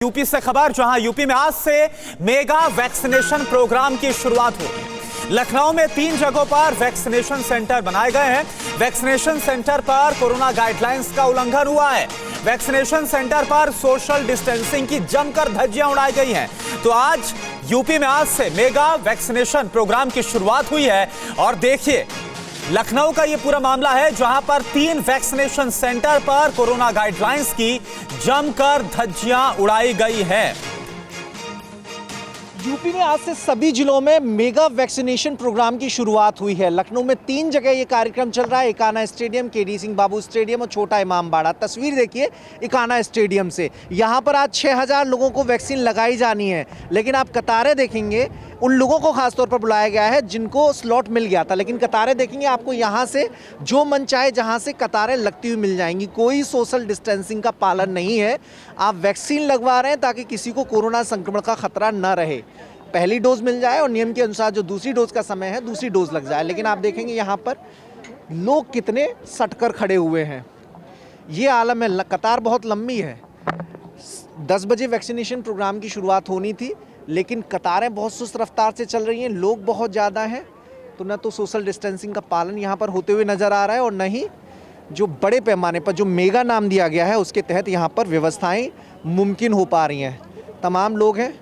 UP से खबर, जहां यूपी में आज से मेगा वैक्सीनेशन प्रोग्राम की शुरुआत हुई। लखनऊ में 3 जगहों पर वैक्सीनेशन सेंटर बनाए गए हैं। वैक्सीनेशन सेंटर पर कोरोना गाइडलाइंस का उल्लंघन हुआ है। वैक्सीनेशन सेंटर पर सोशल डिस्टेंसिंग की जमकर धज्जियां उड़ाई गई हैं। तो आज यूपी में आज से मेगा वैक्सीनेशन प्रोग्राम की शुरुआत हुई है और देखिए लखनऊ का यह पूरा मामला है, जहां पर 3 वैक्सीनेशन सेंटर पर कोरोना गाइडलाइंस की जमकर धज्जियां उड़ाई गई है। यूपी में आज से सभी जिलों में मेगा वैक्सीनेशन प्रोग्राम की शुरुआत हुई है। लखनऊ में 3 जगह ये कार्यक्रम चल रहा है, इकाना स्टेडियम, केडी सिंह बाबू स्टेडियम और छोटा इमामबाड़ा। तस्वीर देखिए इकाना स्टेडियम से, यहाँ पर आज 6000 लोगों को वैक्सीन लगाई जानी है, लेकिन आप कतारें देखेंगे उन लोगों को खासतौर पर बुलाया गया है जिनको स्लॉट मिल गया था, लेकिन कतारें देखेंगे आपको यहाँ से जो मन चाहे जहाँ से कतारें लगती हुई मिल जाएंगी। कोई सोशल डिस्टेंसिंग का पालन नहीं है। आप वैक्सीन लगवा रहे हैं ताकि किसी को कोरोना संक्रमण का खतरा न रहे, पहली डोज मिल जाए और नियम के अनुसार जो दूसरी डोज का समय है दूसरी डोज लग जाए। लेकिन आप देखेंगे यहाँ पर लोग कितने सटकर खड़े हुए हैं, ये आलम है। कतार बहुत लंबी है। 10 बजे वैक्सीनेशन प्रोग्राम की शुरुआत होनी थी, लेकिन कतारें बहुत सुस्त रफ्तार से चल रही हैं, लोग बहुत ज़्यादा हैं। तो न तो सोशल डिस्टेंसिंग का पालन यहाँ पर होते हुए नज़र आ रहा है और न ही जो बड़े पैमाने पर जो मेगा नाम दिया गया है उसके तहत यहाँ पर व्यवस्थाएं मुमकिन हो पा रही हैं। तमाम लोग हैं।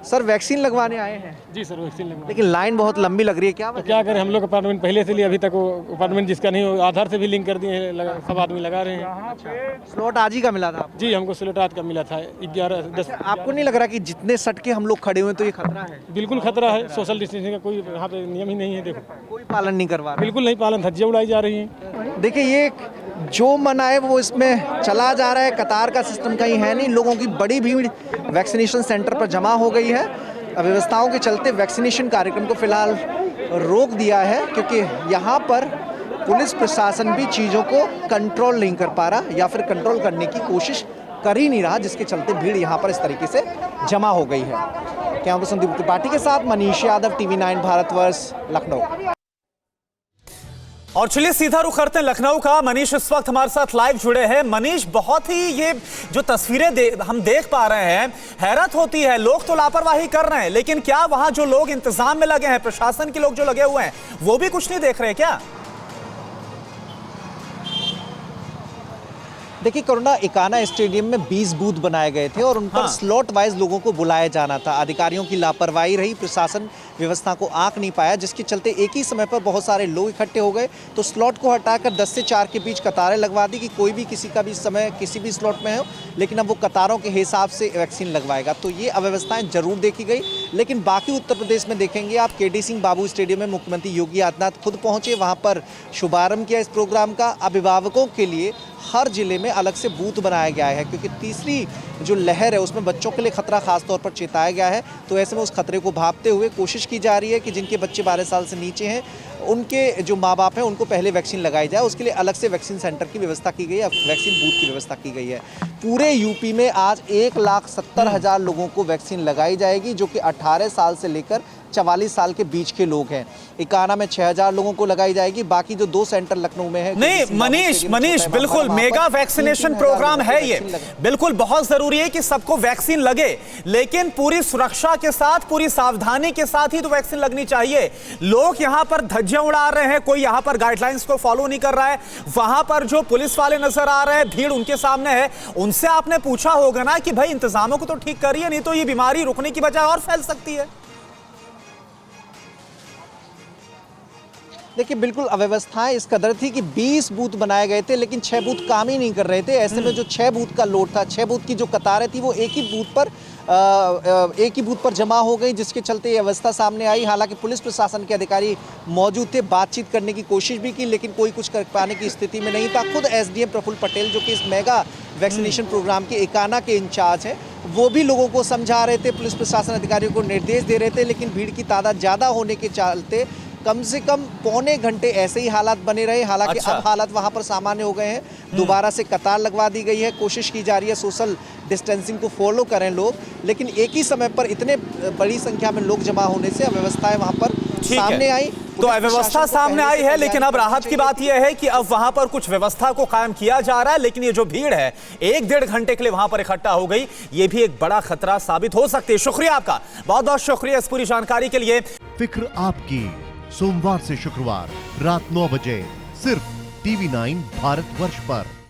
सर वैक्सीन लगवाने आए हैं? जी सर, वैक्सीन लगवाने। लेकिन लाइन बहुत लंबी लग रही है, क्या तो क्या करें, हम लोग अपार्टमेंट पहले से लिए, अभी तक वो अपार्टमेंट जिसका नहीं हो आधार से भी लिंक कर दिए हैं, सब आदमी लगा रहे हैं। स्लॉट आज ही का मिला था आपको? जी, हमको स्लॉट आज का मिला था 11-10। आपको नहीं लग रहा कि जितने सटके हम लोग खड़े हुए हैं तो ये खतरा है? बिल्कुल खतरा है। सोशल डिस्टेंसिंग का कोई यहाँ पे नियम ही नहीं है। देखो कोई पालन नहीं करवा रहा। बिल्कुल नहीं पालन, धज्जियां उड़ाई जा रही हैं। देखिए ये जो मन आए वो इसमें चला जा रहा है। कतार का सिस्टम कहीं है नहीं, लोगों की बड़ी भीड़ वैक्सीनेशन सेंटर पर जमा हो गई है। अव्यवस्थाओं के चलते वैक्सीनेशन कार्यक्रम को फिलहाल रोक दिया है, क्योंकि यहाँ पर पुलिस प्रशासन भी चीज़ों को कंट्रोल नहीं कर पा रहा या फिर कंट्रोल करने की कोशिश कर ही नहीं रहा, जिसके चलते भीड़ यहाँ पर इस तरीके से जमा हो गई है। कैमरा पर्सन दीप्ति पाठी के साथ मनीष यादव, टीवी 9 भारतवर्ष, लखनऊ। और चलिए सीधा रुख करते हैं लखनऊ का। मनीष इस वक्त हमारे साथ लाइव जुड़े हैं। मनीष, बहुत ही ये जो तस्वीरें हम देख पा रहे हैं, हैरत होती है। लोग तो लापरवाही कर रहे हैं, लेकिन क्या वहां जो लोग इंतजाम में लगे हैं, प्रशासन के लोग जो लगे हुए हैं, वो भी कुछ नहीं देख रहे क्या? देखिए कोरोना इकाना स्टेडियम में 20 बूथ बनाए गए थे और उन पर स्लॉट वाइज लोगों को बुलाया जाना था। अधिकारियों की लापरवाही रही, प्रशासन व्यवस्था को आंक नहीं पाया, जिसके चलते एक ही समय पर बहुत सारे लोग इकट्ठे हो गए। तो स्लॉट को हटाकर 10 से 4 के बीच कतारें लगवा दी कि कोई भी किसी का भी समय किसी भी स्लॉट में हो, लेकिन अब वो कतारों के हिसाब से वैक्सीन लगवाएगा। तो ये अव्यवस्थाएं जरूर देखी गई। लेकिन बाकी उत्तर प्रदेश में देखेंगे आप, केडी सिंह बाबू स्टेडियम में मुख्यमंत्री योगी आदित्यनाथ खुद पहुंचे, वहां पर शुभारंभ किया इस प्रोग्राम का। अभिभावकों के लिए हर जिले में अलग से बूथ बनाया गया है, क्योंकि तीसरी जो लहर है उसमें बच्चों के लिए खतरा खास तौर पर चेताया गया है। तो ऐसे में उस खतरे को भांपते हुए कोशिश की जा रही है कि जिनके बच्चे 12 साल से नीचे हैं, उनके जो माँ बाप हैं उनको पहले वैक्सीन लगाई जाए। उसके लिए अलग से वैक्सीन सेंटर की व्यवस्था की गई है, वैक्सीन बूथ की व्यवस्था की गई है। पूरे यूपी में आज 1,70,000 लोगों को वैक्सीन लगाई जाएगी, जो कि 18 साल से लेकर 44 साल के बीच के लोग हैं। इकाना में 6000 लोगों को लगाई जाएगी। बाकी जो 2 सेंटर लखनऊ में है। नहीं मनीष, बिल्कुल मेगा वैक्सीनेशन प्रोग्राम है ये, बिल्कुल बहुत जरूरी है कि सबको वैक्सीन लगे, लेकिन पूरी सुरक्षा के साथ, पूरी सावधानी के साथ ही तो वैक्सीन लगनी चाहिए। लोग यहाँ पर धज्जियां उड़ा रहे हैं, कोई यहाँ पर गाइडलाइंस को फॉलो नहीं कर रहा है। वहां पर जो पुलिस वाले नजर आ रहे हैं, भीड़ उनके सामने है, उनसे आपने पूछा होगा ना कि भाई इंतजामों को तो ठीक करिए, नहीं तो ये बीमारी रुकने की बजाय और फैल सकती है। देखिए बिल्कुल अव्यवस्थाएं इस कदर थी कि 20 बूथ बनाए गए थे, लेकिन 6 बूथ काम ही नहीं कर रहे थे। ऐसे में जो 6 बूथ का लोड था, 6 बूथ की जो कतारें थी, वो एक ही बूथ पर जमा हो गई, जिसके चलते ये अवस्था सामने आई। हालांकि पुलिस प्रशासन के अधिकारी मौजूद थे, बातचीत करने की कोशिश भी की, लेकिन कोई कुछ कर पाने की स्थिति में नहीं था। खुद एसडीएम प्रफुल्ल पटेल, जो कि इस मेगा वैक्सीनेशन प्रोग्राम के इकाना के इंचार्ज हैं, वो भी लोगों को समझा रहे थे, पुलिस प्रशासन अधिकारियों को निर्देश दे रहे थे, लेकिन भीड़ की तादाद ज़्यादा होने के चलते कम से कम पौने घंटे ऐसे ही हालात बने रहे। हालांकि अब हालात वहां पर सामान्य हो गए हैं, दोबारा से कतार लगवा दी गई है, कोशिश की जा रही है सोशल डिस्टेंसिंग को फॉलो करें लोग, लेकिन एक ही समय पर इतने बड़ी संख्या में लोग जमा होने से अव्यवस्थाएं वहां पर सामने आई। तो अव्यवस्था सामने आई है, लेकिन अब राहत की बात यह है कि अब वहां पर कुछ व्यवस्था को कायम किया जा रहा है। लेकिन ये जो भीड़ है 1-1.5 घंटे के लिए वहां पर इकट्ठा हो गई, ये भी एक बड़ा खतरा साबित हो सकती है। शुक्रिया आपका, बहुत बहुत शुक्रिया इस पूरी जानकारी के लिए। फिक्र आपकी, सोमवार से शुक्रवार रात 9 बजे सिर्फ TV9 भारतवर्ष पर।